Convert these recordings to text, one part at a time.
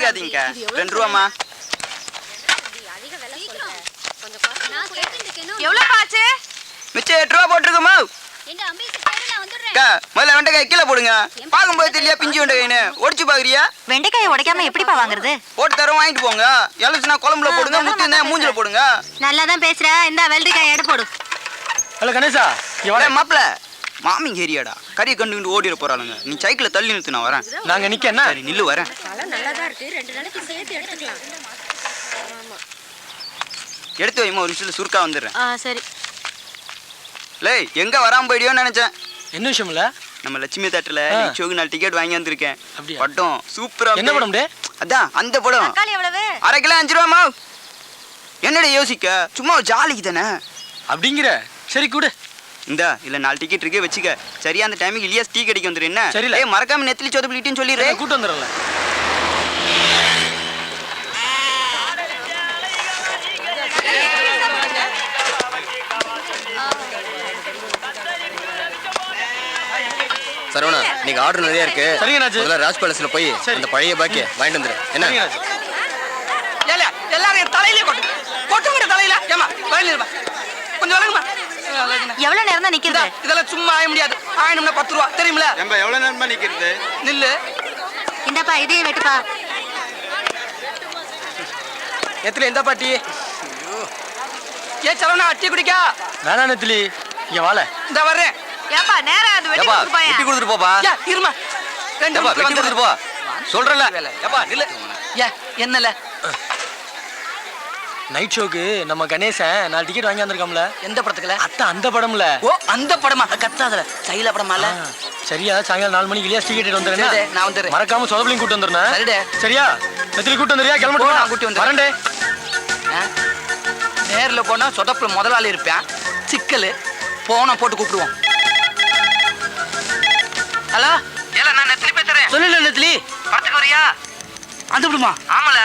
கோச்சிக்காதீங்க. 2 ரூபாமா. எவ்வளவு ஆச்சு? மிச்சம் 8 ரூபா போட்டுருக்கோமா? முதல்ல வெண்டைக்காய் கீழே போடுங்க. பார்க்கும்போது தெரியல பிஞ்சு வெண்டைக்காய்னு. ஒடிச்சு பாக்குறியா? வெண்டைக்காயை உடைக்காம எப்படிப்பா வாங்குறது? போட்டு தரோம், வாங்கிட்டு போங்க. எலுச்சுனா குழம்புல போடுங்க, முத்து இருந்தா மூஞ்சில போடுங்க. நல்லா தான் பேசுற. இந்த வெண்டைக்காய் எடை போடு. ஹலோ கணேசா, மாப்பிள்ள மாமிங்க ஏரியாடா. கறியை கண்டுக்கிட்டு ஓடிட போறாளுங்க. நீ சைக்கிளை தள்ளி நிறுத்து, நான் வரேன். நாங்க நிக்க என்ன? சரி நில்லு, வரேன். எடுத்து வைமா, ஒரு நிமிஷத்துல சுருக்கா வந்துடுறேன். சரி. லே, எங்க வராம போயிடியோன்னு நினைச்சேன். என்ன விஷயம் இல்ல? நம்ம லட்சுமி தேட்டர்ல ஷோக்கு 4 டிக்கெட் வாங்கி வந்திருக்கேன். அப்படியா? படம் சூப்பரா. என்ன படம் டே? அதான் அந்த படம். தக்காளி எவ்வளவு? அரை கிலோ 5 ரூபாமா. என்னடா யோசிக்க, சும்மா ஜாலிக்கு தானே அப்படிங்கிற. சரி கூடு. இந்த இல்ல 4 டிக்கெட் இருக்கு, வச்சுக்க. சரியா அந்த டைமுக்கு இலியாஸ் டீ கடைக்கு வந்துரு. என்ன சரில? மறக்காம நெத்திலி சொதப்பிட்டேன்னு சொல்லிடுறேன். கூட்டு வந்துடுறல. சரவணா, நீங்க ஆர்டர் நிறைய இருக்கு. சரிங்க ராஜு. முதல்ல ராஜ் பேலஸ்ல போய் அந்த பழைய பாக்கிய வாங்கிட்டு வந்துரு. என்ன ஏல எல்லாரும் தலையிலே கொட்டுங்க தலையில. ஏமா வயல்ல இருமா, கொஞ்சம் வலங்குமா. எவ்வளவு நேரம் தான் நிக்கிறது? இதெல்லாம் சும்மா ஆய முடியாது. ஆயணும்னா 10 ரூபா தெரியுமில? ஏம்பா எவ்வளவு நேரமா நிக்கிறது? நில்லு. இந்தப்பா இதையே வெட்டுப்பா. எத்துல எந்த பாட்டி? ஏ சரவணா, டீ குடிக்க வேணா நெத்திலி, இங்க வாழ. இந்த வரேன். ஏப்பா நேரா அது வெட்டி கொடுத்து போயா. வெட்டி கொடுத்துட்டு போப்பா. யா இருமா. 2 ஏப்பா வெட்டி கொடுத்துட்டு போ. சொல்றல. ஏப்பா நில்லு. யா என்னல? நைட் ஷோக்கு நம்ம கணேசன் 4 டிக்கெட் வாங்கி வந்திருக்கோம்ல. எந்த படத்துக்குல? அத்த அந்த படம்ல. ஓ அந்த படமா? கத்தாதல சைல படமால. சரியா சாயங்காலம் 4 மணிக்கு இலியாஸ் டிக்கெட் வந்துறேன். சரிடே, நான் வந்துறேன். மறக்காம சொதப்பலிங் கூட்டி வந்துறேன். சரிடே. சரியா? நெத்திலி கூட்டி வந்துறியா? கிளம்பிட்டு நான் கூட்டி வந்துறேன். வரேன்டே. நேர்ல போனா சொதப்புல முதலாளி இருப்பேன். சிக்கல் போனா போட்டு கூப்பிடுவோம். ஹலோ, ஏல நான் நெத்திலி பேசுறேன். சொல்லல நெத்திலி, படத்துக்கு வரியா? அந்த விடுமா? ஆமால.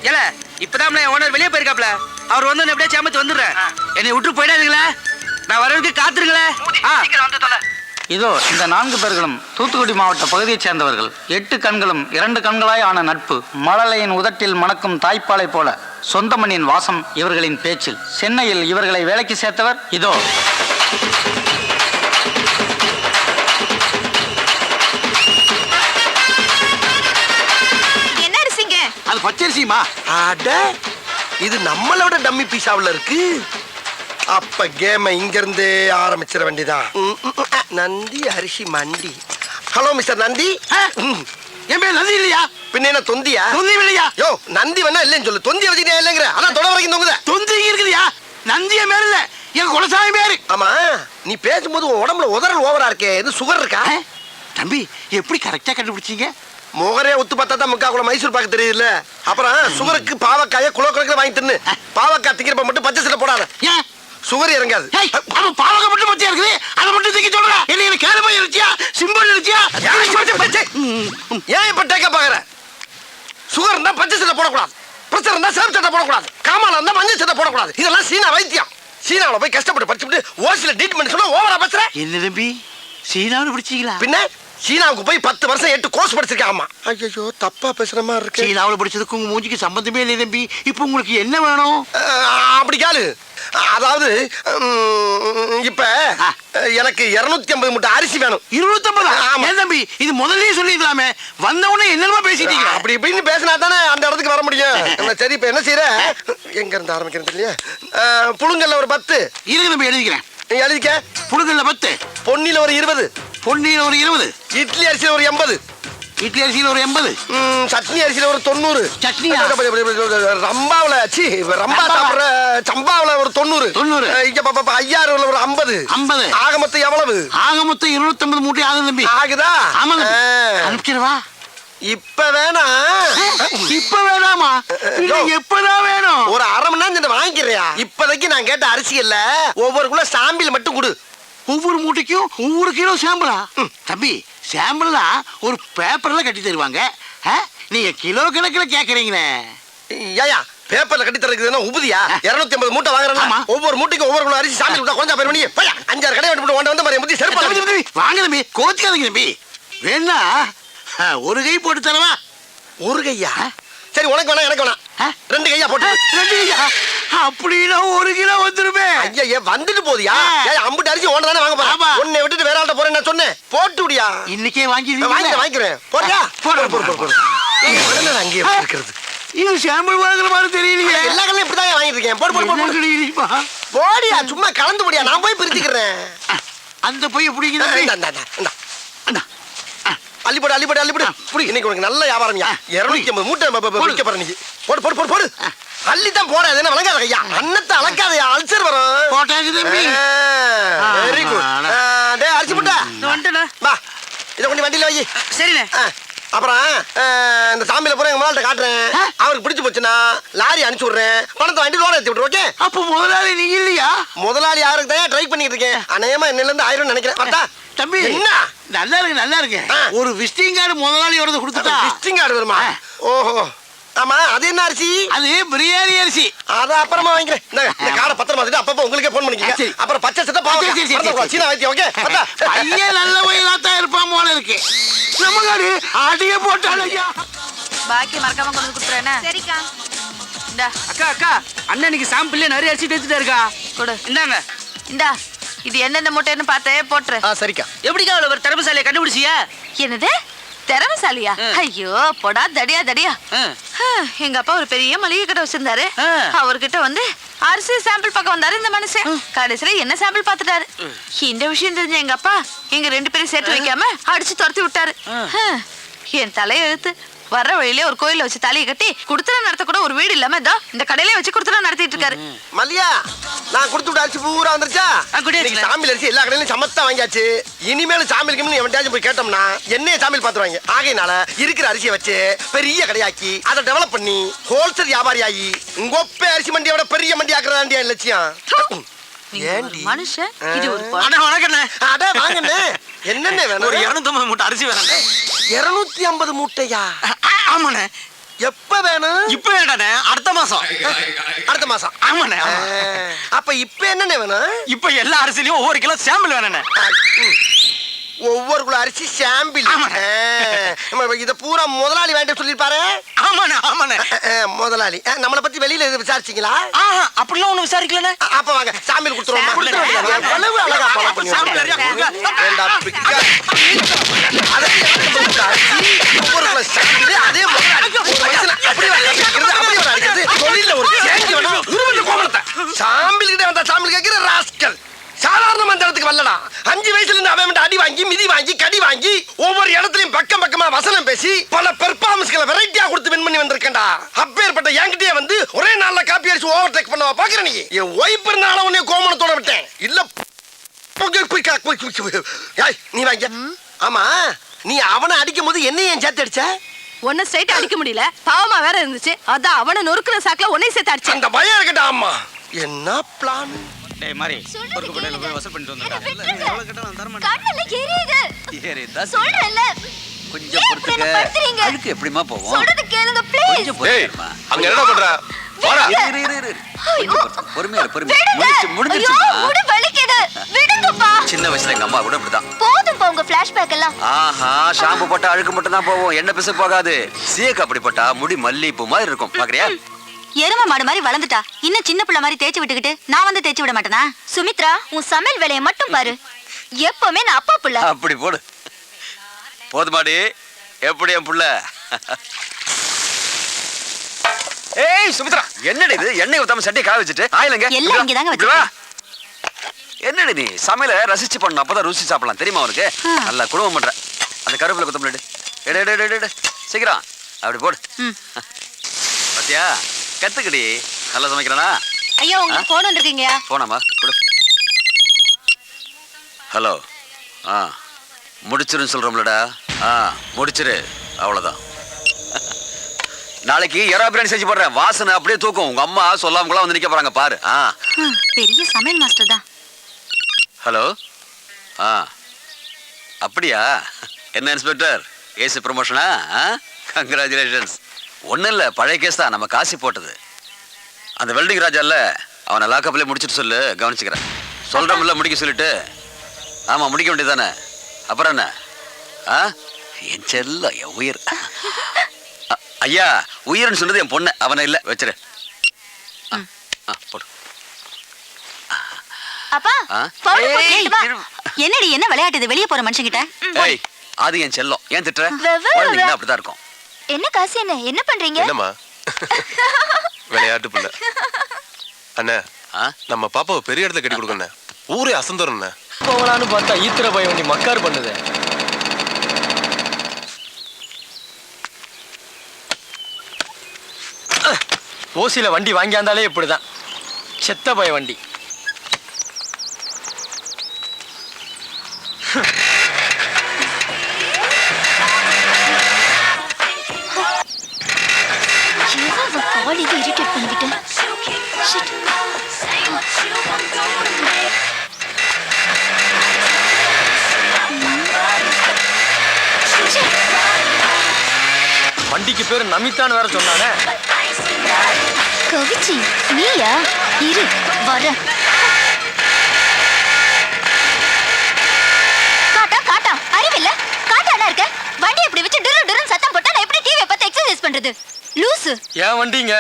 ஏல இப்பதான் ஓனர் வெளியே போயிருக்காப்ல. அவர் வந்து எப்படியே சேமத்து வந்துடுறேன். என்னை விட்டு போயிடாதுங்களே, நான் வரதுக்கு காத்துருங்களே. சீக்கிரம் வந்து தொலை. இதோ இந்த 4 பேர்களும் தூத்துக்குடி மாவட்ட பகுதியைச் சேர்ந்தவர்கள். 8 கண்களும் 2 கண்களாய் ஆன நட்பு. மழலையின் உதட்டில் மணக்கும் தாய்ப்பாலை போல சொந்த மண்ணின் வாசம் இவர்களின் பேச்சில். சென்னையில் இவர்களை வேலைக்கு சேர்த்தவர் இதோ. என்ன அரிசிங்க? அது பச்சரிசிமா. அட இது நம்மளோட டம்மி பீஸாவுல இருக்கு. அப்ப கேம இங்க இருந்து ஆரம்பிச்சிட வேண்டியதான். நந்தி அரிசி மண்டி. Hello mister Nandi. என் பேர் நந்தி இல்லையா? பின்ன என்ன தொந்தியா? தொந்தி இல்லையா? யோ நந்தி வேணா இல்லைன்னு சொல்லு. தொந்தி வச்சுக்கிட்டே இல்லைங்கிற. அதான் தொட வரைக்கும் தொங்குத. தொந்தி இருக்குதுயா? நந்திய மேல இல்ல, என் குலசாமி பேரு. ஆமா, நீ பேசும்போது உன் உடம்புல உதறல் ஓவரா இருக்கே. இது சுகர் இருக்கா? தம்பி எப்படி கரெக்டா கண்டுபிடிச்சீங்க? முகரே ஒத்து பார்த்தா தான் முக்கா கூட மைசூர் பாக்க தெரியுதுல்ல. அப்புறம் சுகருக்கு பாவக்காய குலோ கணக்கில் வாங்கி தின்னு. பாவக்காய் திங்கிறப்ப மட்டும் பச்சை சட்டை போடாத. ஏன் சுகர் இறங்காது. அவன் பாவக்காய் மட்டும் பச்சையா இருக்குது, அதை மட்டும் தூக்கி சொல்றா. என்ன கேளுமா இருச்சியா? சிம்பிள் இருச்சியா? ஏன் இப்ப டேக்க பாக்குற? சுகர் இருந்தா பச்சை சட்டை போடக்கூடாது, பிரஷர் இருந்தா சேம் சட்டை போடக்கூடாது, காமால இருந்தா மஞ்சள் சட்டை போடக்கூடாது. இதெல்லாம் சீனா வைத்தியம். சீனாவில போய் கஷ்டப்பட்டு படிச்சுட்டு ஓசில ட்ரீட்மெண்ட் சொல்ல ஓவரா பேசுற. என்ன தம்பி சீனாவில் பிடிச்சீங்களா? பின்ன சீனாவுக்கு போய் 10 வருஷம் 8 கோர்ஸ் படிச்சிருக்காமா. ஐயோ தப்பா பேசுற மாதிரி இருக்கு. சீனாவில் படிச்சதுக்கு உங்க மூஞ்சிக்கு சம்பந்தமே இல்லை தம்பி. இப்போ உங்களுக்கு என்ன வேணும்? அப்படி கேளு. அதாவது இப்ப எனக்கு 250 மூட்டை அரிசி வேணும். 250? ஏன் தம்பி இது முதல்லயே சொல்லிடலாமே. வந்த உடனே என்னமா பேசிட்டீங்க? அப்படி இப்படின்னு பேசினா தானே அந்த இடத்துக்கு வர முடியும். சரி இப்ப என்ன செய்யற? எங்க இருந்து ஆரம்பிக்கிறது இல்லையா? புழுங்கல்ல ஒரு 10 இருக்கு தம்பி, எழுதிக்கிறேன். எழுதிக்க. புழுங்கல்ல 10, பொன்னில ஒரு 20, பொன்னியில ஒரு 20, இட்லி அரிசியில ஒரு 80, இட்லி அரிசியில ஒரு 80, சட்னி அரிசியில ஒரு 90, சட்னியா? ரம்பாவுல ரம்பா சாப்பிடுற சம்பாவுல ஒரு 90, 90, இங்க ஐயாறுல ஒரு 50, 50. ஆக மொத்தம் எவ்வளவு? ஆக மொத்தம் 250 மூட்டை ஆகுது தம்பி. ஆகுதா? ஆமாங்க. அனுப்பிச்சிடவா? இப்ப வேணா? இப்ப வேணாமா? எப்பதான் வேணும்? ஒரு அரை மணி நேரம் வாங்கிக்கிறியா? இப்போதைக்கு நான் கேட்ட அரிசி இல்ல, ஒவ்வொரு குள்ள சாம்பிள் மட்டும் கொடு. ஒவ்வொரு மூட்டைக்கும் ஒவ்வொரு கிலோ சாம்பிளா? தம்பி சாம்பிள் தான் ஒரு பேப்பர்ல கட்டி தருவாங்க. நீங்க கிலோ கணக்கில் கேக்குறீங்களே. ஏயா பேப்பர்ல கட்டி தரதுன்னா உபதியா? 250 மூட்டை வாங்குறேன். ஒவ்வொரு மூட்டைக்கும் ஒவ்வொரு கிலோ அரிசி சாம்பிள் விட்டா கொஞ்சம் பேர் பண்ணி 5-6 கடை விட்டு வந்த மாதிரி முத்தி செருப்பு வாங்க தம்பி, கோச்சிக்காதீங்க தம்பி. வேணா ஒரு கை போட்டு தரவா? ஒரு கையா? சரி உனக்கு வேணா எனக்கு வேணா. 2 கையா போட்டு. 2 கையா? அப்படின்னா 1 கிலோ வந்துருமே. ஐயா வந்துட்டு போதியா? ஏய் அம்புட்டு அரிசி ஓன தானே வாங்க ஆமா. போறேன். உன்னை விட்டுட்டு வேற ஆள்கிட்ட போறேன் நான் சொன்னேன். போட்டு விடியா? இன்னைக்கே வாங்கிக்கிறேன். போறியா? போடு. உடனே அங்கேயே இருக்கிறது. இது சாம்பிள் வாங்குற மாதிரி தெரியலையே. எல்லா கல்லையும் இப்படிதான் வாங்கிட்டு இருக்கேன். போடு. போடியா சும்மா கலந்து போடியா. நான் போய் பிரிச்சுக்கிறேன். அந்த பைய பிடிக்குது. அள்ளிப்போடு. புடி. இன்னைக்கு உனக்கு நல்ல வியாபாரம்யா. 250 மூட்டை விற்க போற நீ. போடு. அள்ளித்தான் போற. அது என்ன விளங்காத ஐயா. அன்னத்தை அளக்காதயா. அல்சர் வரும். போட்டாச்சு தம்பி. Very good. டேய் அரிசி முட்டை. வந்துட்டேண்ணா. வா. இதை கொண்டு வண்டியில வை. சரிண்ணே. அப்புறம் இந்த சாமியில போற எங்க முதலாளிட்ட காட்டுறேன். அவருக்கு பிடிச்சு போச்சுன்னா லாரி அனுப்பிச்சு விடுறேன். பணத்தை வாங்கிட்டு லோன் ஏத்தி விட்டுரு. ஓகே? அப்ப முதலாளி நீங்க இல்லையா? முதலாளி யாருக்கு தான் ட்ரை பண்ணிட்டு இருக்கேன். அநேகமா இன்னில இருந்து 1000 நினைக்கிறேன். பார்த்தா தம்பி என்ன நல்லா இருக்கு. ஒரு விசிட்டிங் கார்டு முதலாளியோட கொடுத்துட்டா. விசிட்டிங் கார்டு வருமா? ஓஹோ. ஆமா அது என்ன அரிசி? அது பிரியாணி அரிசி. அத அப்புறமா வாங்கிக்கிறேன். இந்த கார்டை பத்திரமா வச்சுட்டு அப்பப்ப உங்களுக்கே போன் பண்ணிக்கங்க. சரி. அப்புறம் பச்சை சட்டை பாவம். சரி. சீனா வைத்தியம். ஓகே? பார்த்தா பையன் நல்ல வயலா தான் இருப்பான் போல இருக்கு. நம்ம காடு அடிய போட்டாலும் ஐயா. பாக்கி மறக்காம கொண்டு வந்து கொடுத்துறேன். சரிக்கா. இந்தா அக்கா அண்ணனுக்கு சாம்பிள்ல நிறைய அரிசி எடுத்துட்டா இருக்கா. கொடு. இந்தாங்க. இந்தா இது என்னென்ன மூட்டைன்னு பார்த்தே போட்டுரு. சரிக்கா. எப்படிக்கா அவ்வளவு ஒரு திறமைசாலியை கண்டுபிடிச்சியா? என்னது திறமைசாலியா? ஐயோ போடா தடியா. எங்க அப்பா ஒரு பெரிய மளிகை கடை வச்சிருந்தாரு. அவர்கிட்ட வந்து அரிசி சாம்பிள் பார்க்க வந்தாரு இந்த மனுஷன். கடைசியில என்ன சாம்பிள் பார்த்துட்டாரு. இந்த விஷயம் தெரிஞ்ச எங்க அப்பா எங்க 2 பேரும் சேர்த்து வைக்காம அடிச்சு துரத்தி விட்டாரு. என் தலையை எழுத்து வர்ற வழியிலே ஒரு கோயில வச்சு தலையை கட்டி குடுத்தன நடத்த கூட ஒரு வீடு இல்லாம இதோ இந்த கடையிலே வச்சு குடுத்தன நடத்திட்டு இருக்காரு. மல்லியா நான் கொடுத்து விட்ட அரிசி பூரா வந்துருச்சா? குடியாச்சு. சாமியில் அரிசி எல்லா கடையிலும் சமத்தா வாங்கியாச்சு. இனிமேல் சாமியில் கிமில் எவன்டாச்சும் போய் கேட்டோம்னா என்னைய சாமியில் பார்த்துருவாங்க. ஆகையினால இருக்கிற அரிசியை வச்சு பெரிய கடையாக்கி அதை டெவலப் பண்ணி ஹோல்சேல் வியாபாரி ஆகி உங்கொப்பே அரிசி மண்டியோட பெரிய மண்டி ஆக்குறதாண்டியா லட்சியம். ஏண்டி மனுஷன் இது ஒரு வணக்கண்ணே. அட வாங்கண்ணே. என்னென்ன வேணும்? ஒரு 250 மூட்டை அரிசி வேணும். 250 மூட்டையா? ஆமாண்ணே. எப்ப வேணும்? இப்ப வேண்டாண்ணே, அடுத்த மாசம். அடுத்த மாசம். ஆமாண்ணே. அப்ப இப்ப என்னென்ன வேணும்? இப்ப எல்லா அரிசிலையும் ஒவ்வொரு கிலோ சாம்பிள் வேணுண்ணே. ஒவ்வொரு கிலோ அரிசி சாம்பிள். இத பூரா முதலாளி வேண்டாம் சொல்லிருப்பாரு. ஆமாண்ணே. முதலாளி நம்மளை பத்தி வெளியில விசாரிச்சீங்களா? அப்படிலாம் ஒண்ணு விசாரிக்கலண்ணே. அப்ப வாங்க சாமியில் கொடுத்துருவோம். அதே சாம்பிள் கிட்ட வந்தா சாம்பிள் கேட்கிற ராஸ்கல். சாதாரண மந்திரத்துக்கு வரலடா. 5 வயசுல இருந்து அவன் அடி வாங்கி மிதி வாங்கி கடி வாங்கி ஒவ்வொரு இடத்துலயும் பக்கமா வசனம் பேசி பல பெர்ஃபார்மன்ஸ்களை வெரைட்டியா கொடுத்து வின் பண்ணி வந்திருக்கேன்டா. அப்பேற்பட்ட என்கிட்டயே வந்து ஒரே நாள்ல காப்பி அடிச்சு ஓவர் டேக் பண்ணவா பாக்குற நீ? என் ஒய்ஃப் இருந்தாலும் உன்னை கோமணத்தோட விட்டேன். இல்ல நீ வாங்க. ஆமா நீ அவனை அடிக்கும் போது என்ன ஏன் சேர்த்து அடிச்ச? ஒன்னும் ஸ்ட்ரைட்டா அடிக்க முடியல. பாவமா வேற இருந்துச்சு. அதான் அவனை நொறுக்குற சாக்குல ஒன்னையும் சேர்த்து அடிச்சேன். அந்த பயம் இருக்கட்டா. அம்மா என்ன பிளான்? டேய் மாதிரி பொறுக்கு கடையில போய் வசூல் பண்ணிட்டு வந்துடா. எவ்வளவு கேட்டா நான் தர மாட்டேன். கண்ணல எரியுது. ஏறிதா சொல்றேன்ல. கொஞ்சம் பொறுத்துக்க. அதுக்கு எப்படிமா போவோம்? சொல்றது கேளுங்க ப்ளீஸ். கொஞ்சம் பொறுத்துமா. அங்க என்ன பண்ற? போடா. இரு. பொறுமையா முடிஞ்சிருச்சு. முடி வலிக்குது. விடுங்கப்பா. சின்ன வயசுல எங்க அம்மா கூட இப்படிதான். போதும் உங்க ஃபிளாஷ்பேக் எல்லாம். ஆஹா ஷாம்பு போட்டா அழுக்கு மட்டும் தான் போவோம். எண்ணெய் பிசு போகாது. சீக்கு அப்படி போட்டா முடி மல்லிப்பூ மாதிரி இருக்கும். பாக்குறியா? எரும மாடு மாதிரி வளர்ந்துட்டா. இன்னும் சின்ன பிள்ளை மாதிரி தேய்ச்சி விட்டுக்கிட்டு நான் வந்து தேய்ச்சி விட மாட்டேனா? சுமித்ரா உன் சமையல் வேலையை மட்டும் பாரு. எப்பவுமே நான் அப்பா புள்ள. அப்படி போடு. போதுமாடி. எப்படி என் புள்ள? ஏய் சுமித்ரா என்னடி இது? எண்ணெய் ஊத்தாம சட்டியை காய வச்சுட்டு ஆயிலங்க எல்லாம் இங்க தாங்க வச்சிருக்கேன். என்னடி நீ சமையல ரசிச்சு பண்ணணும். அப்பதான் ருசி சாப்பிடலாம். தெரியுமா உனக்கு? நல்லா குடும்பம் பண்ற. அந்த கருவேப்பிலை கொத்தமல்லி எடு சீக்கிரம் அப்படி போடு. பாத்தியா கத்துக்கடி. நல்லா சமைக்கிறனா? ஐயா உங்களுக்கு போன் வந்திருக்கீங்கயா? போனாமா கொடு. ஹலோ. முடிச்சிருன்னு சொல்றோம்லடா. முடிச்சிரு. அவ்வளவுதான். நாளைக்கு எறா பிரியாணி செஞ்சு போடுறேன். வாசனை அப்படியே தூக்கும். உங்க அம்மா சொல்லாம வந்து நிக்க போறாங்க பாரு. பெரிய சமையல் மாஸ்டர் தான். ஹலோ. அப்படியா? என்ன இன்ஸ்பெக்டர் ஏசி ப்ரமோஷனா? கங்க்ராச்சுலேஷன்ஸ். ஒன்றும் இல்லை, பழைய கேஸ் தான். நம்ம காசி போட்டது. அந்த வெல்டிங் ராஜா இல்லை, அவனை லாக்கப்லேயே முடிச்சுட்டு சொல்லு. கவனிச்சுக்கிறேன். சொல்கிறோம்ல முடிக்க சொல்லிட்டு. ஆமாம் முடிக்க வேண்டியது தானே. அப்புறம் என்ன? என் செல்ல என் உயிர். ஐயா உயிர்னு சொன்னது என் பொண்ணு, அவனை இல்ல வச்சிரு. போடு. அப்பா ஆ? பவுடர் போட்டு ஏய், எடுத்து வா. இரு. என்னடி என்ன விளையாட்டு இது வெளியே போற மனுஷங்கிட்ட? ஏய் அது என் செல்லம், ஏன் திட்டுற? வெவ்வேறு குழந்தைங்கன்னா அப்படிதான் இருக்கும். என்ன காசு என்ன பண்றீங்க? என்னம்மா விளையாட்டு பிள்ளை அண்ணா, ஆ? நம்ம பாப்பாவை பெரிய இடத்துல கட்டி கொடுக்கண்ணே, ஊரே அசந்தோறண்ணே. போகலான்னு பார்த்தா ஈத்திர பய வண்டி மக்கார் பண்ணுது. ஓசியில வண்டி வாங்கியாந்தாலே இப்படிதான், செத்த பய வண்டி. காலேஜ் இரிட்டேட் பண்ணிக்கிட்டேன். வண்டிக்கு பேரு நமிதான்னு வேற சொன்னானே. கவிச்சி நீயா? இரு வர. காட்டா காட்டா அறிவில்ல, காட்டானா இருக்க. வண்டி இப்படி வச்சு டிரு டிருன்னு சத்தம் போட்டா நான் எப்படி டிவியை பார்த்து எக்ஸர்சைஸ் பண்றது? லூசு. ஏன் வண்டிங்க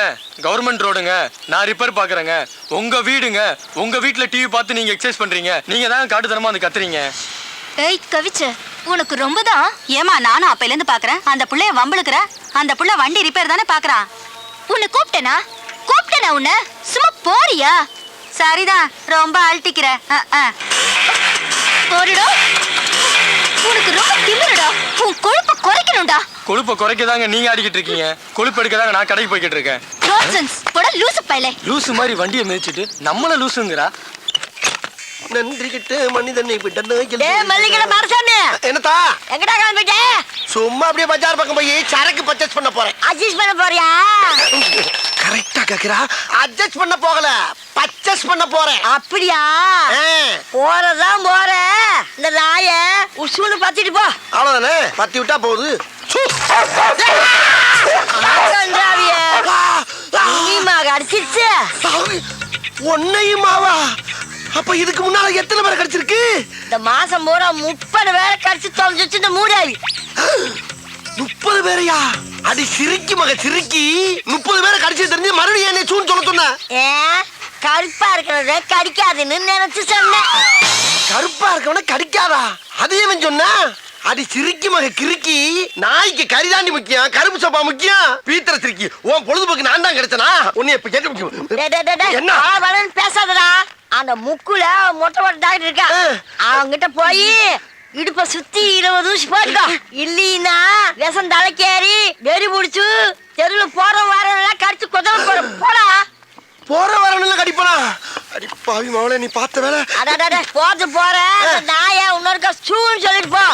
கவர்மெண்ட் ரோடுங்க, நான் ரிப்பேர் பாக்குறேங்க. உங்க வீடுங்க, உங்க வீட்டுல டிவி பார்த்து நீங்க எக்ஸசைஸ் பண்றீங்க. நீங்க தான் காட்டுத்தனமா வந்து கத்துறீங்க. ஏய் கவிச்ச, உனக்கு ரொம்பதான். ஏமா நானும் அப்பையில இருந்து பாக்குறேன் அந்த புள்ளைய வம்பளுக்குற. அந்த புள்ள வண்டி ரிப்பேர் தானே பாக்குறான். உன்னை கூப்பிட்டேனா உன்னை? சும்மா போறியா? சரிதான், ரொம்ப அழட்டிக்கிற. போடுடா. உனக்கு ரொம்ப திமிருடா. உன் கொழுப்பை குறைக்கணும்டா. கொழுப்பை குறைக்கதாங்க நீங்க ஆடிக்கிட்டு இருக்கீங்க, கொழுப்பு எடுக்கதாங்க நான் கடைக்கு போய்கிட்டு இருக்கேன். நான்சென்ஸ். போடா லூசு பயலே. லூசு மாதிரி வண்டியை மிதிச்சிட்டு நம்மள லூசுங்கிறா. நன்றி கிட்ட மனிதனை விட்டனு. டேய் மல்லிகட மரசாமி, என்னத்தா? எங்கடா கிளம்பிட்ட? சும்மா அப்படியே பஜார் பக்கம் போய் சரக்கு பர்ச்சேஸ் பண்ண போறேன். அட்ஜஸ்ட் பண்ண போறியா? கரெக்டா கேக்குறா. அட்ஜஸ்ட் பண்ண போகல, பர்ச்சேஸ் பண்ண போறேன். அப்படியா? ஆ, போறதான் போற. இந்த நாய உசூன்னு பத்திட்டு போ. அவ்வளவுதானே, பத்தி விட்டா போகுது. அடிச்சிருச்சு. ஒன்னையுமாவா? அப்ப இதுக்கு முன்னால எத்தனை பேரை கிடைச்சிருக்கு? இந்த மாசம் பூரா 30 பேரை கடிச்சு தொலைஞ்சிச்சு இந்த மூடாவி. 30 பேரையா? அடி சிரிக்கி மக சிரிக்கி. 30 பேரை கடிச்சு தெரிஞ்சு மறுபடியும் என்ன சூன்னு சொல்ல சொன்ன? ஏன் கருப்பா இருக்கிறத கடிக்காதுன்னு நினைச்சு சொன்னேன். கருப்பா இருக்கவன கடிக்காதா? அதையும் சொன்ன? அடி சிரிக்கி மக கிறுக்கி. நாய்க்கு கரிதாண்டி முக்கியம், கருப்பு சோப்பா முக்கியம். பீத்திர சிரிக்கி, உன் பொழுதுபோக்கு நான் தான் கிடைச்சனா? உன்னை இப்ப கேட்க முக்கியம். என்ன பேசாதடா. அந்த முக்குல மொட்டை மொட்டை டாக்டர் இருக்கா, அவங்கிட்ட போய் இடுப்ப சுத்தி 20 ஊசி போட்டுக்கோ. இல்லீன்னா விஷம் தலைக்கேறி வெறி புடிச்சு தெருவுல போற வாரம் கடிச்சு கொதவ போடா. போற வரணும்ல கடிப்பனா? அடி பாவி மவளே, நீ பார்த்த வேலை. அடடட போது போற நாய இன்னொருக்கா சூன்னு சொல்லிட்டு போ.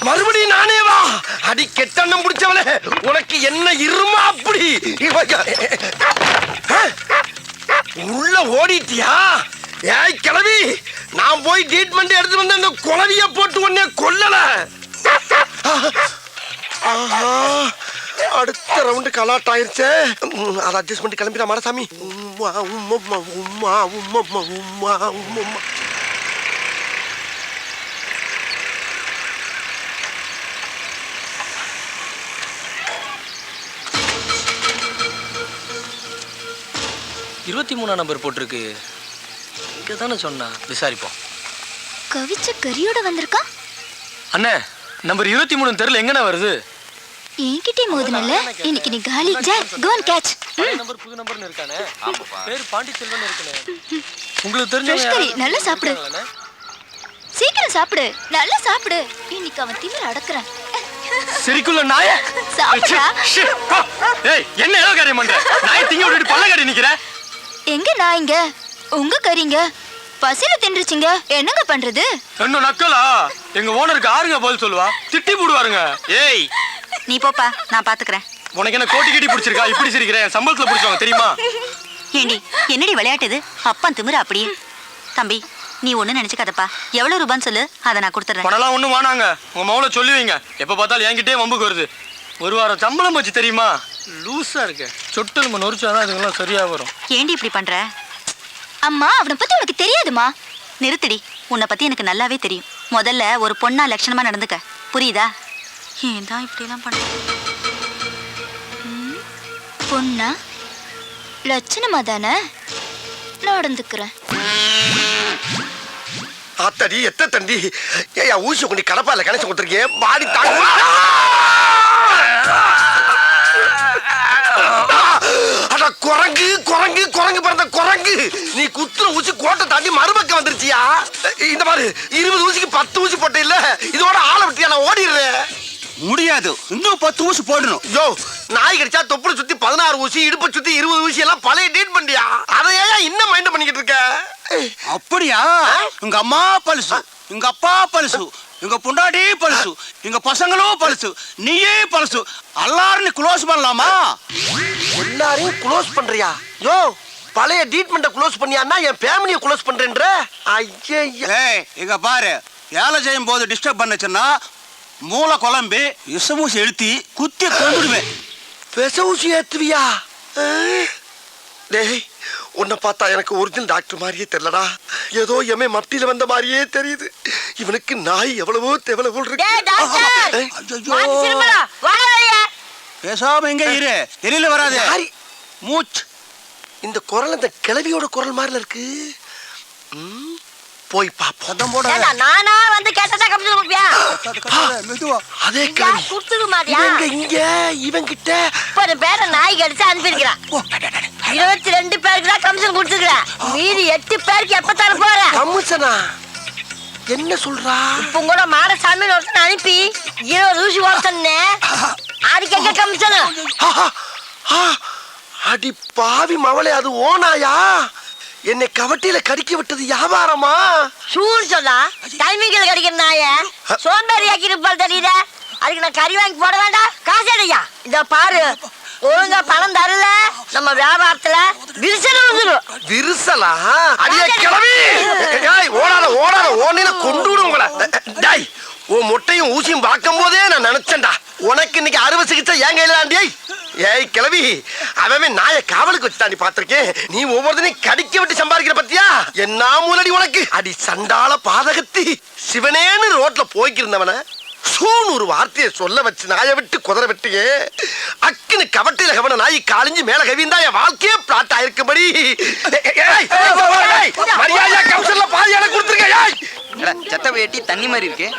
மறுபடியும் நானே வா? அடி கெட்டண்ணம் பிடிச்சவளே, உனக்கு என்ன இருமா அப்படி? உள்ள ஓடிட்டியா? ஏய் கிளவி, நான் போய் ட்ரீட்மெண்ட் எடுத்து வந்து அந்த குளவிய போட்டு உன்னை கொல்லல. ஆஹா, அடுத்த ரவுண்டு கலாட் ஆயிருச்சே. அதை அட்ஜஸ்ட் பண்ணி கிளம்பிடா மாடசாமி. உம்மா உம்மா உம்மா உம்மா உம்மா உம்மா. இருபத்தி 23 நம்பர் போட்டிருக்கு. இங்க தானே சொன்னா, விசாரிப்போம். கவிச்ச கரியோட வந்திருக்கா? அண்ணே, நம்பர் 23 தெருல எங்கண்ணே வருது? என்கிட்டே மோதுனல்ல, இன்னைக்கு நீ காலி. Jack go and catch. Number புது நம்பர்னு இருக்கானே. பேர் பாண்டிச்செல்வன் இருக்குனே. உங்களுக்கு ஃப்ரெஷ் கறி தெரிஞ்சவங்க நல்லா சாப்பிடு. சீக்கிரம் சாப்பிடு, நல்லா சாப்பிடு. இன்னைக்கு அவன் திமிர அடக்குறான். சரிக்குள்ள நாயே. சாப்பிடா. ஏய், என்ன ஏதோ காரியம் பண்ற? நாயை திங்க விட்டுட்டு பல்ல காரி நிக்கிற. எங்க நாய்ங்க? உங்க கறிங்க பசில தின்றுச்சிங்க, என்னங்க பண்றது? என்ன நக்கலா? எங்க ஓனருக்கு ஆறுங்க பதில் சொல்லுவா, திட்டி போடுவாருங்க. ஏய் நீ போப்பா, நான் பாத்துக்கிறேன். உனக்கு என்ன கோட்டி கட்டி பிடிச்சிருக்கா? இப்படி சிரிக்கிறேன், சம்பளத்துல பிடிச்சவங்க தெரியுமா? ஏண்டி என்னடி விளையாட்டு இது? அப்பன் திமிரு அப்படியே. தம்பி நீ ஒண்ணு நினைச்சுக்காதப்பா. எவ்வளவு ரூபான்னு சொல்லு, அதை நான் கொடுத்துறேன். பணம்லாம் ஒண்ணும் வேணாங்க, உங்க மவுல சொல்லி வைங்க. எப்ப பார்த்தாலும் என்கிட்டே வம்புக்கு வருது. ஒரு வாரம் சம்பளம் வச்சு தெரியுமா? லூசா இருக்கு. சொட்டு நம்ம நொறிச்சாதான் அதுங்கெல்லாம் சரியா வரும். ஏண்டி இப்படி பண்ற? அம்மா அவனை பத்தி உனக்கு தெரியாதுமா? நிறுத்தடி, உன்னை பத்தி எனக்கு நல்லாவே தெரியும். முதல்ல ஒரு பொண்ணா லட்சணமா நடந்துக்க, புரியுதா? ஏன் தான் இப்படி எல்லாம் பண்ண? பொண்ணா லட்சணமா தானே நடந்துக்கிறேன். ஆத்தடி எத்த தண்டி ஏயா ஊசி கொண்டு கடப்பால கணேசன் கொடுத்துருக்கேன் பாடி தாங்க. அட குரங்கு குரங்கு குரங்கு பிறந்த குரங்கு, நீ குத்துற ஊசி கோட்டை தாண்டி மறுபக்கம் வந்துருச்சியா? இந்த மாதிரி 20 ஊசிக்கு 10 ஊசி போட்ட இல்ல, இதோட ஆளை விட்டியா நான் ஓடிடுறேன். முடியாது, இன்னும் 10 ஊசி போடணும். யோ, நாய் கடிச்சா தொப்புளை சுத்தி 16 ஊசி, இடுப்பை சுத்தி 20 ஊசி எல்லாம் பழைய டேட் பண்ணியா? அதை ஏன் இன்னும் மைண்ட் பண்ணிக்கிட்டு இருக்க? அப்படியா? உங்க அம்மா பழுசு, உங்க அப்பா பழுசு, உங்க பொண்டாட்டி பழுசு, உங்க பசங்களும் பழுசு, நீயே பழுசு, எல்லாரும் க்ளோஸ் பண்ணலாமா? எல்லாரையும் க்ளோஸ் பண்றியா? யோ, பழைய ட்ரீட்மெண்ட்டை க்ளோஸ் பண்ணியான்னா என் ஃபேமிலியை க்ளோஸ் பண்றேன்ற? ஐயே, ஏய், இங்க பாரு, வேலை செய்யும் போது டிஸ்டர்ப் பண்ணுச்சுன்னா மூளை குழம்பு விஷமூசி எழுத்தி குத்தி கொண்டுடுவேன். விச ஊசி ஏத்துவியா? டேய், உன்னை பார்த்தா எனக்கு ஒரிஜினல் டாக்டர் மாதிரியே தெரியலடா. ஏதோ எமே மத்தியில வந்த மாதிரியே தெரியுது. இவனுக்கு நாய் எவ்வளவோ தேவல போல் இருக்கு. பேசாம எங்க இரு, வெளியில வராது. மூச்சு. இந்த குரல் அந்த கிழவியோட குரல் மாதிரில இருக்கு. போய் பாப்போம். நானா வந்து கேட்டதா கம்ப்யூட்டர் கொடுப்பியா? அதே கிழவி கொடுத்துக்க மாட்டியா? இங்க இவங்கிட்ட ஒரு பேரை நாய் கடிச்சு அனுப்பியிருக்கிறான். 22 பேருக்கு தான் கமிஷன் கொடுத்துருக்கிறேன். மீதி 8 பேருக்கு எப்ப தர போற? கமிஷனா? என்ன சொல்றா? இப்ப கூட மாடசாமி ஒருத்தன் அனுப்பி 20 ஊசி ஓட்டன்னு அதுக்கு எங்க கமிஷன்? அடி பாவி மவளே, அது ஓனாயா? என்னை கவட்டியில கடிக்க விட்டது வியாபாரமா? சூன்னு சொன்னா டைமிங்கில் கடிக்கிற நாய சோம்பேறி ஆக்கி இருப்பால் தெரியுத. அதுக்கு நான் கறி வாங்கி போட வேண்டாம், காசு அடையா. இத பாரு, ஒழுங்கா பணம் தரல நம்ம வியாபாரத்துல விரிசல் வந்துடும். விரிசலா? அடியே கிளவி, ஓடாத ஓடாத, ஓடின கொண்டு விடும் உங்களை. டேய், உன் முட்டையும் ஊசியும் பார்க்கும் போதே நான் நினைச்சேன்டா உனக்கு இன்னைக்கு அறுவை சிகிச்சை ஏன் கையிலாண்டியை. ஏய் கிளவி, அவன் நாய காவலுக்கு வச்சு தாண்டி பாத்திருக்கேன். நீ ஒவ்வொருத்தனையும் கடிக்க விட்டு சம்பாதிக்கிற பத்தியா? என்ன மூலடி உனக்கு? அடி சண்டால பாதகத்தி, சிவனேன்னு ரோட்ல போய்க்கிருந்தவன சூன்னு ஒரு வார்த்தையை சொல்ல வச்சு நாயை விட்டு குதிரை விட்டியே. அக்குன்னு கவட்டையில கவன நாய் காலிஞ்சு மேல கவிந்தா என் வாழ்க்கையே பிளாட் ஆயிருக்கும்படி. மரியாதையா கவுன்சில்ல பாதி எனக்கு கொடுத்துருக்க. சத்த வேட்டி தண்ணி மாதிரி இருக்கு.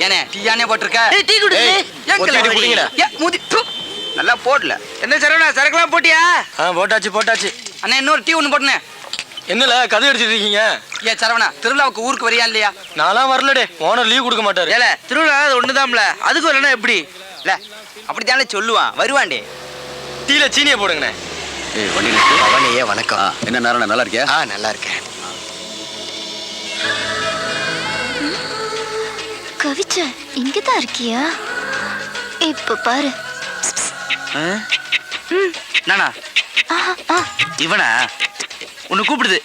ஏனே டீயானே போட்டிருக்க? டீ குடுங்க. நல்லா போடல. என்ன சரவணா, சரக்குலாம் போட்டியா? போட்டாச்சு போட்டாச்சு. அண்ணா இன்னொரு டீ ஒன்று போட்டுனே. என்னல கதை அடிச்சிட்டு இருக்கீங்க? ஏ சரவணா, திருவிழாவுக்கு ஊருக்கு வரியா இல்லையா? நான்லாம் வரலடே, ஓனர் லீவ் கொடுக்க மாட்டாரு. ஏல திருவிழா ஒண்ணுதான்ல, அதுக்கு வரலன்னா எப்படி? இல்ல அப்படித்தானே சொல்லுவான், வருவான்டே. டீல சீனியை போடுங்கண்ணே. அவனையே வணக்கம். என்ன நேரம், நல்லா இருக்கியா? நல்லா இருக்கேன். கவிச்ச இங்கதான் இருக்கியா? இப்ப பாரு. நானா இவனா உன்னை கூப்பிடுது.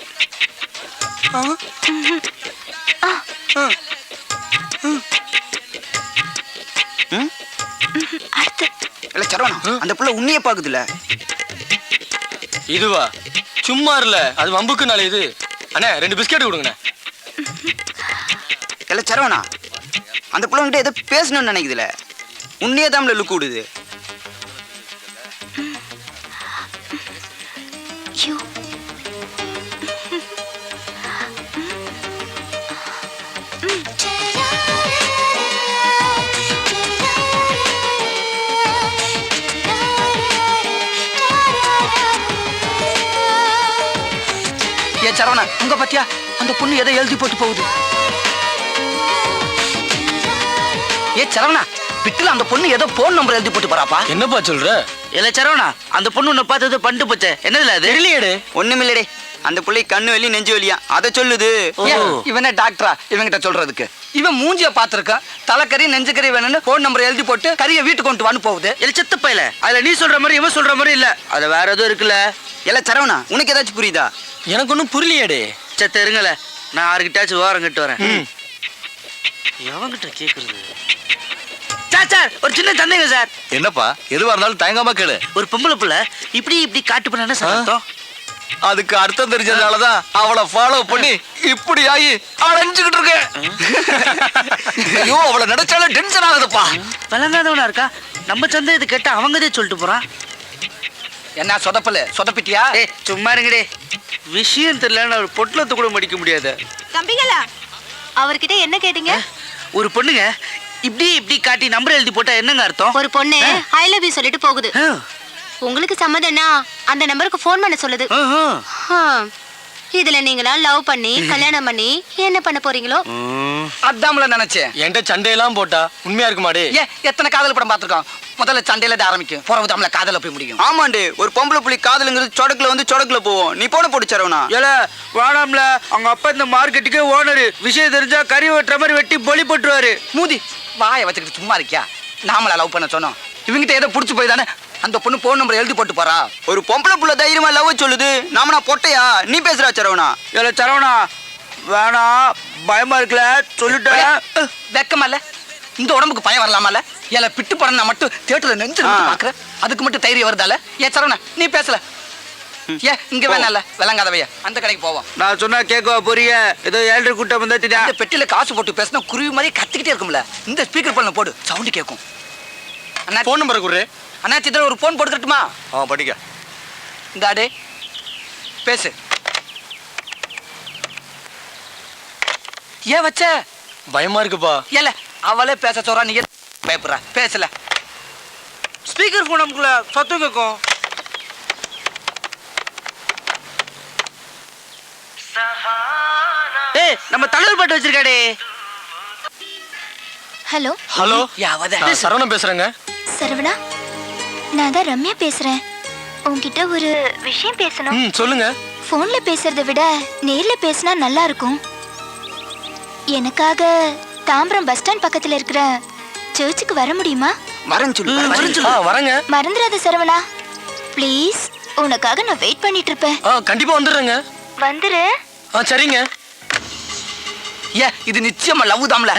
சரவணா, அந்த புள்ள உன்னைய பாக்குதுல. இதுவா? சும்மா இல்ல, அது வம்புக்கு நாளே. இது அண்ணே 2 பிஸ்கெட் கொடுங்கண்ணே. இல்ல சரவணா, அந்த புள்ள உன்கிட்ட ஏதோ பேசணும்னு நினைக்குதுல, உன்னையே தான் லுக்கு விடுது. ஏ சரவணா, உங்க பாத்தியா அந்த பொண்ணு எதை எழுதி போட்டு போகுது? ஏ சரவணா, பிட்டுல அந்த பொண்ணு ஏதோ போன் நம்பர் எழுதி போட்டு போறாப்பா. என்னப்பா சொல்ற? இல்ல சரவணா, அந்த பொண்ணு உன்னை பார்த்தது பண்ணிட்டு போச்சே, என்னதுல அது? தெரியலையேடே. ஒண்ணுமில்லடே, அந்த பிள்ளை கண்ணு வலி நெஞ்சு வலியா அதை சொல்லுது. இவனே டாக்டரா இவங்கிட்ட சொல்றதுக்கு? இவன் மூஞ்சிய பாத்துருக்கான், தலைக்கறி நெஞ்சுக்கறி வேணும்னு போன் நம்பர் எழுதி போட்டு கறியை வீட்டுக்கு கொண்டு வந்து போகுது. இல்ல செத்து பையில, அதுல நீ சொல்ற மாதிரி இவன் சொல்ற மாதிரி இல்ல, அது வேற எதுவும் இருக்குல்ல. இல்ல சரவணா, உனக்கு ஏதாச்சும் புரியுதா? எனக்கு ஒன்றும் புரியலையேடே. செத்த இருங்கல, நான் யாருக்கிட்டாச்சும் ஓரம் கட்டு வரேன். எவங்கிட்ட கேக்குறது? சார், ஒரு சின்ன சந்தேகம் சார். என்னப்பா, எதுவா இருந்தாலும் தயங்காம கேளு. ஒரு பொம்பளை புள்ள இப்படி இப்படி காட்டு பண்ண சார் அர்த்தம்? அதுக்கு அர்த்தம் தெரிஞ்சதுனாலதான் அவளை ஃபாலோ பண்ணி இப்படி ஆகி அலைஞ்சுக்கிட்டு இருக்கேன். ஐயோ அவளை நினைச்சாலே டென்ஷன் ஆகுதுப்பா. விளங்காதவனா இருக்கா? நம்ம சந்தை இது கேட்டா அவங்கதே சொல்லிட்டு போறான். என்ன சொதப்பிட்டியா? சும்மா இருங்கடே. விஷயம் தெரியலன்னு ஒரு பொட்டலத்தை கூட மடிக்க முடியாது. தம்பிகளா, அவர்கிட்ட என்ன கேட்டீங்க? ஒரு பொண்ணுங்க இப்படி இப்படி காட்டி நம்பர் எழுதி போட்டா என்னங்க அர்த்தம்? ஒரு பொண்ணு ஐ லவ் யூ சொல்லிட்டு போகுது. உங்களுக்கு சம்மதம்னா அந்த நம்பருக்கு ஃபோன் பண்ண சொல்லுது. இதுல நீங்களா லவ் பண்ணி கல்யாணம் பண்ணி என்ன பண்ண போறீங்களோ? அதான்ல நினைச்சேன். என்கிட்ட சண்டையெல்லாம் போட்டா உண்மையா இருக்குமாடி? எத்தனை காதல் படம் பார்த்திருக்கோம். முதல்ல சண்டையில ஆரம்பிக்கும், பிறகு நம்மள காதல போய் முடியும். ஆமாண்டி, ஒரு பொம்பளை புள்ளி காதலுங்கிறது சொடக்குல வந்து சொடக்குல போவோம். நீ போன போட்டு சரவணா. ஏல வேணாம்ல, அவங்க அப்பா இந்த மார்க்கெட்டுக்கே ஓனரு. விஷயம் தெரிஞ்சா கறி வெட்டுற மாதிரி வெட்டி பொலி போட்டுருவாரு. மூதி வாயை வச்சுக்கிட்டு சும்மா இருக்கியா? நாமளா லவ் பண்ண சொன்னோம்? இவங்கிட்ட ஏதோ புடிச்சு போய் தானே அந்த பொண்ணு போன் நம்பர் எழுதி போட்டு போறா. ஒரு பொம்பளை புள்ள தைரியமா லவ் சொல்லுது, நாம பொட்டையா? நீ பேசுறா சரவணா. ஏல சரவணா வேணா, பயமா இருக்குல்ல சொல்லிட்டேன். வெக்கமா இல்ல? இந்த உடம்புக்கு பயம் வரலாமல்ல? ஏல பிட்டு படம் நான் மட்டும் தியேட்டர்ல நெஞ்சு பாக்குறேன், அதுக்கு மட்டும் தைரியம் வருதால? சரவணா நீ பேசல. இங்க வேணால விளங்காதவைய, அந்த கடைக்கு போவோம். நான் சொன்னா கேட்கவா போறிய? ஏதோ 7 கூட்டம் வந்தாச்சுடா. இந்த பெட்டில காசு போட்டு பேசினா குருவி மாதிரி கத்திக்கிட்டே இருக்கும்ல. இந்த ஸ்பீக்கர் பண்ண போடு, சவுண்ட் கேட்கும். அண்ணா போன் நம்பர் குடுறே. அண்ணா சித்திர ஒரு போன் போட்டுக்கட்டுமா? படிக்க இந்த ஆடே பேசு. ஏன் வச்ச? பயமா இருக்குப்பா. ஏல அவளே பேச சொல்றா, நீ பயப்படுற? பேசல. ஸ்பீக்கர் போன் நமக்குள்ள சத்தம் கேட்கும். ஏய் நம்ம தலைவர் பாட்டு வச்சிருக்காடே. ஹலோ ஹலோ, யாவத நான் சரவணன் பேசுறேங்க. சரவணா, நான் தான் ரம்யா பேசுறேன். உன்கிட்ட ஒரு விஷயம் பேசணும். சொல்லுங்க. போன்ல பேசுறதை விட நேர்ல பேசினா நல்லா இருக்கும். எனக்காக தாம்பரம் பஸ் ஸ்டாண்ட் பக்கத்துல இருக்கிற சர்ச்சுக்கு வர முடியுமா? வரேன்னு சொல்லு. வரேங்க. மறந்துடாத சரவணா ப்ளீஸ். உனக்காக நான் வெயிட் பண்ணிட்டு இருப்பேன். கண்டிப்பா வந்துடுறேங்க. வந்துரு. சரிங்க. இது நிச்சயமா லவ் தாம்ல.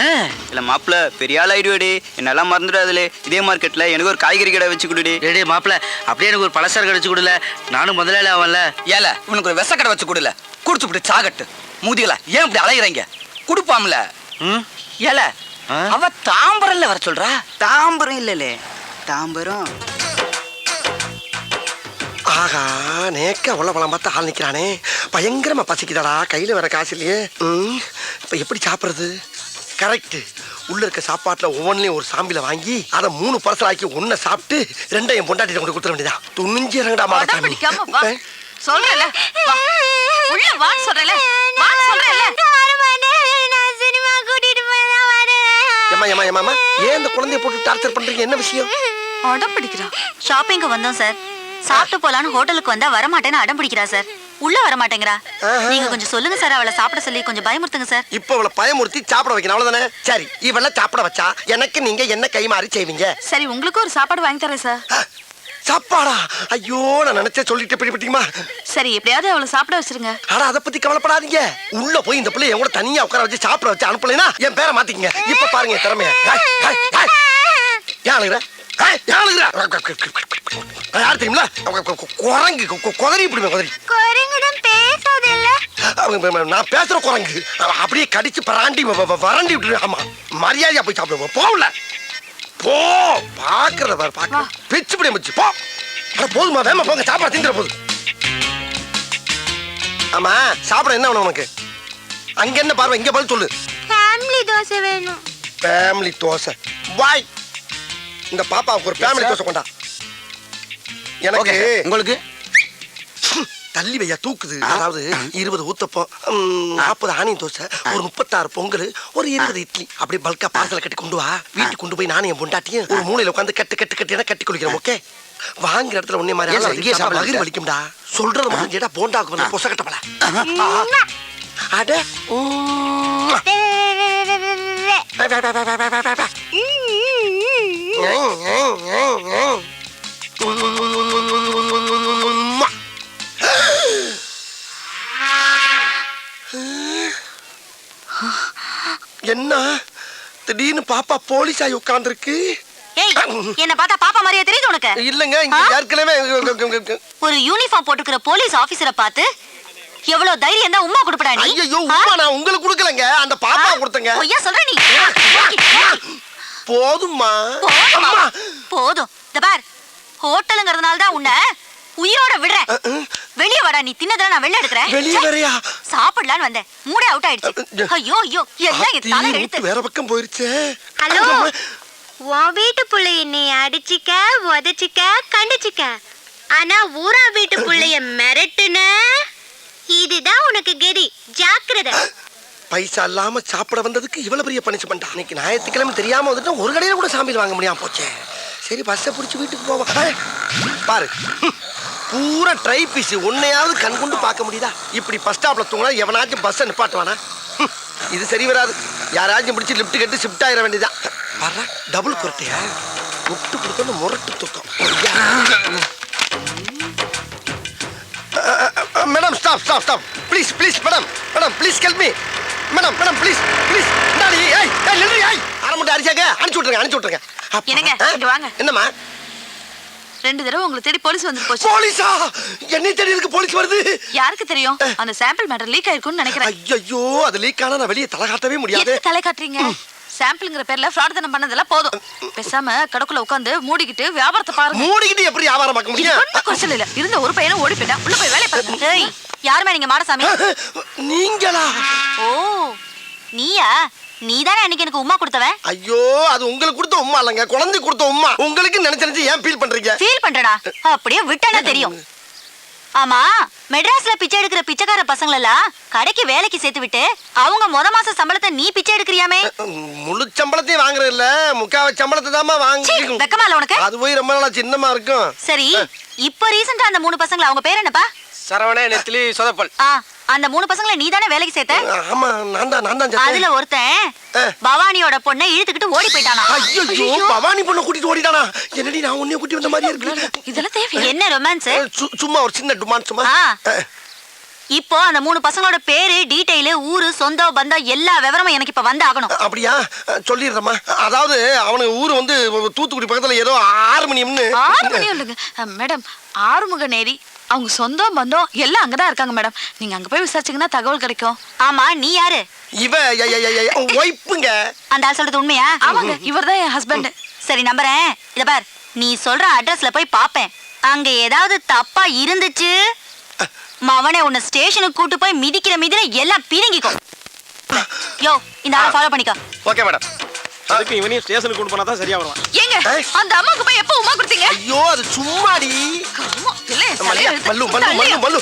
இல்ல மாப்பிள்ள பெரிய ஆள் ஆயிடுவேடி, என்னெல்லாம் மறந்துடாதுலே. இதே மார்க்கெட்ல எனக்கு ஒரு காய்கறி கடை வச்சு கொடுடி. டேய் மாப்ள, அப்படியே எனக்கு ஒரு பலசரக்கு வச்சு கொடுல. நானும் முதலாளி ஆவன்ல. ஏல உனக்கு ஒரு வெசக்கடை வச்சு கொடுல. குடிச்சு விட்டு சாகட்டு மூதிகள. ஏன் இப்படி அலையறீங்க? குடுப்பாம்ல. ஏல அவ தாம்பரம்ல வர சொல்றா. தாம்பரம் இல்லலே, தாம்பரம். ஆகா, நேக்க உள்ள பழம் பார்த்து ஆள் நிக்கிறானே. பயங்கரமா பசிக்குதாடா, கையில வர காசு இல்லையே. இப்ப எப்படி சாப்பிடுறது? கரெக்ட். உள்ள இருக்க சாப்பாட்டுல ஒவ்வொன்றையும் ஒரு சாம்பில வாங்கி அதை 3 பார்சல் ஆக்கி ஒன்ன சாப்பிட்டு 2 என் பொண்டாட்டி கொண்டு கொடுத்துட வேண்டியதான். துணிஞ்சு இறங்கடா மாடா. பிடிக்காம வா சொல்றல. உள்ள வா சொல்றல. வா சொல்றல. நான் சினிமா கூட்டிட்டு போறேன். ஏமா ஏன் இந்த குழந்தைய போட்டு டார்ச்சர் பண்றீங்க? என்ன விஷயம்? அடம் பிடிக்கிறா. ஷாப்பிங்க்கு வந்தோம் சார். சாப்பிட்டு போலான்னு ஹோட்டலுக்கு வந்தா வர மாட்டேன்னு அடம் பிடிக்கிறா சார். உள்ள வர மாட்டேங்கிறா. நீங்க கொஞ்சம் சொல்லுங்க சார், அவளை சாப்பிட சொல்லி கொஞ்சம் பயமுறுத்துங்க சார். இப்ப அவளை பயமுறுத்தி சாப்பிட வைக்கணும், அவ்வளவுதானே? சரி, இவளை சாப்பிட வச்சா எனக்கு நீங்க என்ன கை மாறி செய்வீங்க? சரி, உங்களுக்கு ஒரு சாப்பாடு வாங்கி தரேன் சார். சாப்பாடா? ஐயோ, நான் நினைச்சே சொல்லிட்டு பிடிப்பீங்களா? சரி, எப்படியாவது அவளை சாப்பிட வச்சிருங்க. ஆனா அதை பத்தி கவலைப்படாதீங்க. உள்ள போய் இந்த பிள்ளை என் கூட தனியா உட்கார வச்சு சாப்பிட வச்சு அனுப்பலைன்னா என் பேரை மாத்திக்கங்க. இப்ப பாருங்க என் திறமைய. யார் தெரியுங்களா? குரங்கு குதறி இப்படி குதறி. நான் பேசுற குரங்கு அப்படியே கடிச்சு பராண்டி வறண்டி விட்டு. ஆமா, மரியாதையா போய் சாப்பிடுவோம். போகல போ, பாக்குறத பாரு, பாக்க பிச்சு பிடி வச்சு போ. போதுமா? வேமா போங்க, சாப்பாடு திங்கிற போது. ஆமா, சாப்பிட என்ன வேணும் உனக்கு? அங்க என்ன பார்வை, இங்க பதில் சொல்லு. ஃபேமிலி தோசை வேணும். ஃபேமிலி தோசை வாய். இந்த பாப்பாவுக்கு ஒரு ஃபேமிலி தோசை கொண்டா. எனக்கு உங்களுக்கு தள்ளி வையா தூக்குது. அதாவது 20 ஊத்தப்பம், 40 ஆனியன் தோசை, ஒரு 36 பொங்கல், ஒரு 20 இட்லி, அப்படியே பல்கா பார்சல கட்டி கொண்டு வா. வீட்டுக்கு கொண்டு போய் நானும் என் பொண்டாட்டியும் ஒரு மூலையில உட்காந்து கட்டி குளிக்கிறோம். ஓகே? வாங்குற இடத்துல ஒன்னே மாதிரி மகிழ் வலிக்கும்டா. சொல்றது மட்டும் கேட்டா போண்டாக்கு வந்து பொச கட்டப்பல. அட என்ன திடீர்னு பாப்பா போலீஸ் ஆகி உட்கார்ந்துருக்கு? ஏய் என்ன பார்த்தா பாப்பா மாதிரியா தெரியுது உனக்கு? இல்லங்க இங்க ஏற்கனவே ஒரு யூனிஃபார்ம் போட்டுக்கிற போலீஸ் ஆபீசரை பார்த்து எவ்வளவு தைரியம் தான் உம்மா கொடுப்படா நீ? ஐயோ உம்மா நான் உங்களுக்கு கொடுக்கலங்க அந்த பாப்பா கொடுத்தங்க. பொய்யா சொல்ற நீ? போதும்மா. போதுமா? போதும். இந்த பார் ஹோட்டலுங்கிறதுனால தான் உன்னை உயிரோட விடுறேன். வெளிய வாடா, நீ தின்னதெல்லாம் நான் வெளிய எடுக்கறேன். வெளிய வரையா? சாப்பிடலான்னு வந்தேன், மூடே அவுட் ஆயிடுச்சு. ஐயோ ஐயோ எல்லாம் என் தலை எடுத்து வேற பக்கம் போயிருச்சே. ஹலோ, உன் வீட்டு புள்ளைய நீ அடிச்சிக்க, உதச்சிக்க, கண்டிச்சிக்க. ஆனா ஊரா வீட்டு புள்ளைய மிரட்டுன, இதுதான் உனக்கு கெதி. ஜாக்கிரதை. பைசா இல்லாம சாப்பிட வந்ததுக்கு இவ்வளவு பெரிய பனிஷ்மெண்ட். இன்னைக்கு ஞாயிற்றுக்கிழமை தெரியாம வந்துட்டு ஒரு கடையில கூட சாமியில் வாங்க முடியாம போச்சே. சரி பஸ்ஸை பிடிச்சி வீட்டுக்கு போவோம். பாரு பூரா ட்ரை பீஸ், உன்னையாவது கண் கொண்டு பார்க்க முடியுதா? இப்படி பஸ் ஸ்டாப்ல தூங்கினா எவனாச்சும் பஸ்ஸை நிப்பாட்டுவானா? இது சரி வராது. யாராச்சும் பிடிச்சி லிஃப்ட் கட்டி ஷிஃப்ட் ஆயிட வேண்டியதான். பாரு டபுள் குரட்டையா முட்டு கொடுத்தோன்னு முரட்டு தூக்கம். Madam stop stop stop please please madam madam please help me madam madam please please. Daddy ஏய் ஏய் நில்லு ஏய் அரை முட்டை அரிசாங்க அனுப்பிச்சு விட்ருங்க. என்னங்க இங்க வாங்க. என்னம்மா? 2 தடவை உங்களை தேடி போலீஸ் வந்து போச்சு. போலீஸா? என்னை தேடி இருக்கு போலீஸ் வருது? யாருக்கு தெரியும்? அந்த சாம்பிள் மேட்டர் லீக் ஆயிருக்கும்னு நினைக்கிறேன். ஐயோ அது லீக் ஆனா நான் வெளியே தலை காட்டவே முடியாது. எதுக்கு தலை காட்டுறீங்க? சாம்பிள்ங்கிற பேர்ல ஃப்ராட் தனம் பண்ணதெல்லாம் போதும். பேசாம கடக்குள்ள உட்கார்ந்து மூடிக்கிட்டு வியாபாரத்தை பாருங்க. மூடிக்கிட்டு எப்படி வியாபாரம் பார்க்க முடியும்? ஒண்ணும் குறைச்சல் இல்ல. இருந்த ஒரு பையனும் ஓடி போயிட்டான். உள்ள போய் வேலைய பாருங்க. ஏய் யாருமே நீங்க மாடசாமி? நீங்களா? ஓ நீயா? நீதானே அன்னைக்கு எனக்கு உம்மா கொடுத்தவன்? ஐயோ அது உங்களுக்கு கொடுத்த உம்மா இல்லங்க, குழந்தை கொடுத்த உம்மா. உங்களுக்கு நினைச்சு ஏன் ஃபீல் பண்றீங்க? ஃபீல் பண்றடா, அப்படியே விட்டனா தெரியும். ஆமா மெட்ராஸ்ல பிச்சை எடுக்கிற பிச்சைக்கார பசங்களெல்லாம் கடைக்கு வேலைக்கு சேர்த்து விட்டு அவங்க மாச சம்பளத்தை நீ பிச்சை எடுக்கிறியாமே? முழு சம்பளத்தையும் வாங்குறது இல்ல, முக்காவ சம்பளத்தை தாமா வாங்கி. வெக்கமா இல்ல உனக்கு? அது போய் ரொம்ப நாளா சின்னமா இருக்கும். சரி இப்ப ரீசன்ட்டா அந்த 3 பசங்கள அவங்க பேர் என்னப்பா? சரவண, நெத்திலி, சொதப்பல். அந்த 3 பசங்கள நீ தானே வேலைக்கு சேர்த்த? ஆமா நான் தான் அதுல ஒருத்தன் பவானியோட பொண்ணை இழுத்துக்கிட்டு ஓடி போயிட்டானா? ஐயோ பவானி பொண்ணை கூட்டிட்டு ஓடிட்டானா? என்னடி நான் உன்னைய கூட்டி வந்த மாதிரி இருக்கு. இதெல்லாம் தேவை? என்ன ரொமான்ஸ்? சும்மா ஒரு சின்ன டுமான் சும்மா. இப்போ அந்த 3 பசங்களோட பேரு, டீடைல், ஊரு, சொந்தம், பந்தம் எல்லா விவரமும் எனக்கு இப்ப வந்து ஆகணும். அப்படியா? சொல்லிடுறேம்மா. அதாவது அவனுக்கு ஊரு வந்து தூத்துக்குடி பக்கத்துல ஏதோ ஆறுமணியம்னு. ஆறுமணியம் இல்லைங்க மேடம், ஆறுமுக நேரி. அவங்க சொந்தம் பந்தம் எல்லாம் அங்கதான் இருக்காங்க மேடம். நீங்க அங்க போய் விசாரிச்சீங்கன்னா தகவல் கிடைக்கும். ஆமா நீ யாரு? இவ ஒய்ஃபுங்க. அந்த ஆள் சொல்றது உண்மையா? ஆமாங்க, இவர்தான் என் ஹஸ்பண்ட். சரி நம்புறேன். இத பார், நீ சொல்ற அட்ரஸ்ல போய் பாப்பேன். அங்க ஏதாவது தப்பா இருந்துச்சு மவனே உன்னை ஸ்டேஷனுக்கு கூட்டு போய் மிதிக்கிற மிதிர எல்லாம் பிரிங்கிக்கும். யோ இந்த ஆளை ஃபாலோ பண்ணிக்கோ. Okay madam. அதுக்கு இவனையும் ஸ்டேஷனுக்கு கொண்டு போனா தான் சரியா வருவான். ஏங்க அந்த அம்மாக்கு போய் எப்ப உமா கொடுத்தீங்க? ஐயோ அது சும்மாடி. அம்மா இல்ல மல்லு மல்லு மல்லு மல்லு.